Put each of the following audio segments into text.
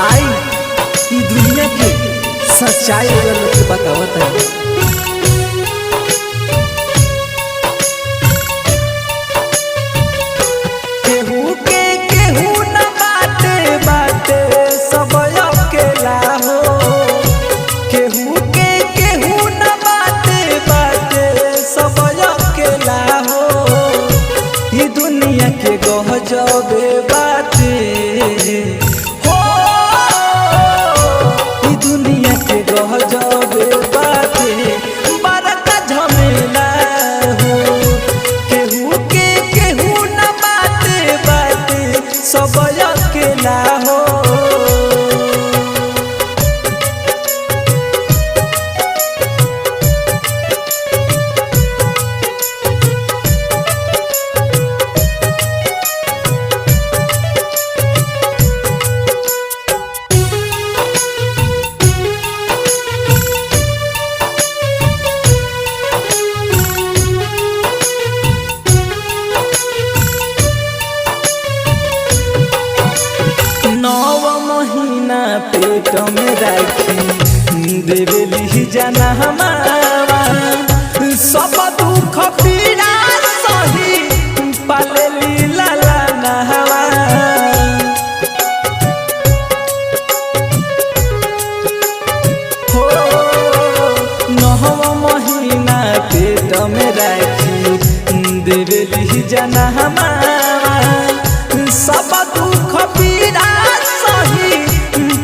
आई ई दुनिया के सच्चाई अगर लोग के बतावत है। के गजबे बाटे हो ई दुनिया के गजबे बाटे बड़का झमेला हो केहू न बाटे सब अकेला हो। पेट में राखी देवेली जाना हमारा सब दुख पीड़ा सही पालेली लाला नहवा हो 9 महीना पेट में राखी देवेली जाना हमारा सब दुख पीड़ा सही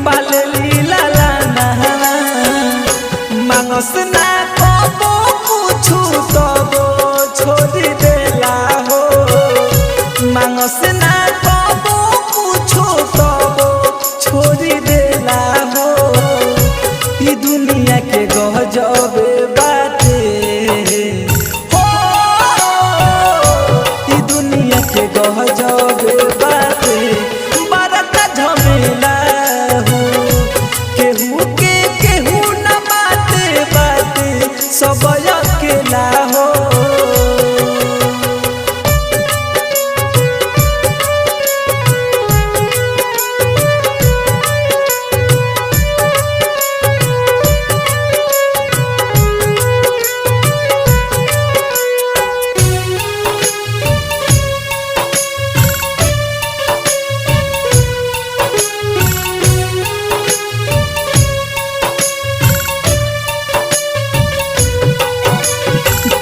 पालेली लाला नहवा मानस ना कबो पूछू तबो छोड़ देला हो मानस ना कबो पूछू तबो छोड़ देला हो ई दुनिया के गजबे बाटे हो ई दुनिया के गजबे बाटे बड़का झमेला सब अकेला हो।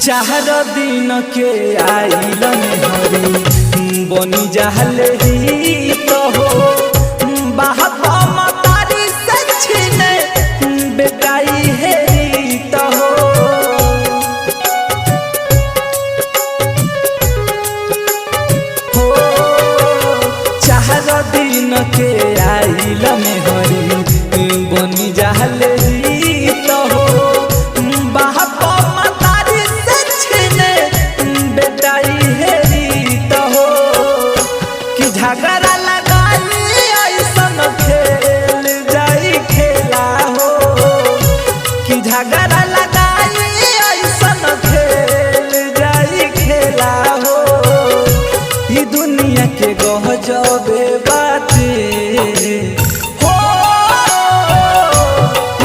चार दिन के आइल हरी बनी जाहले ही तो हो बाहत मतारी से छीने बेटाई हेरी तो हो 4 दिन के आइल हरी बनी जाहले ही तो हो झगड़ा लगाई ऐसन खेल जाई खेला हो कि झगड़ा लगाई ऐसन खेल जाई खेला हो ई दुनिया के गजबे बाटे हो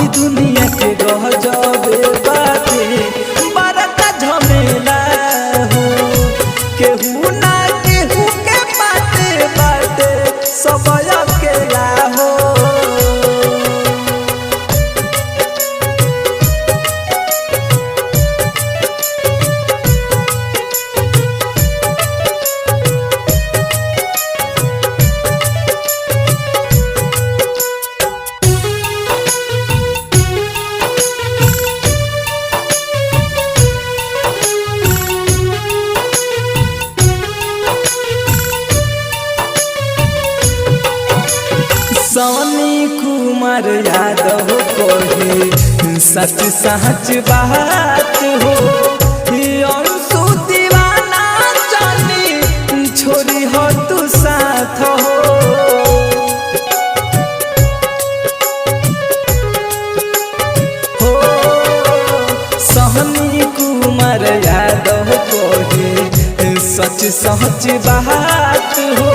ई दुनिया के गजबे बाटे बड़का झमेला हो केहू ना सब अकेला हो। सोनी कुमार यादव कहे सच सच बात हो अंशु दीवाना जानी छोरी हो तू साथ हो सोनी कुमार यादव कहे सच सच बात हो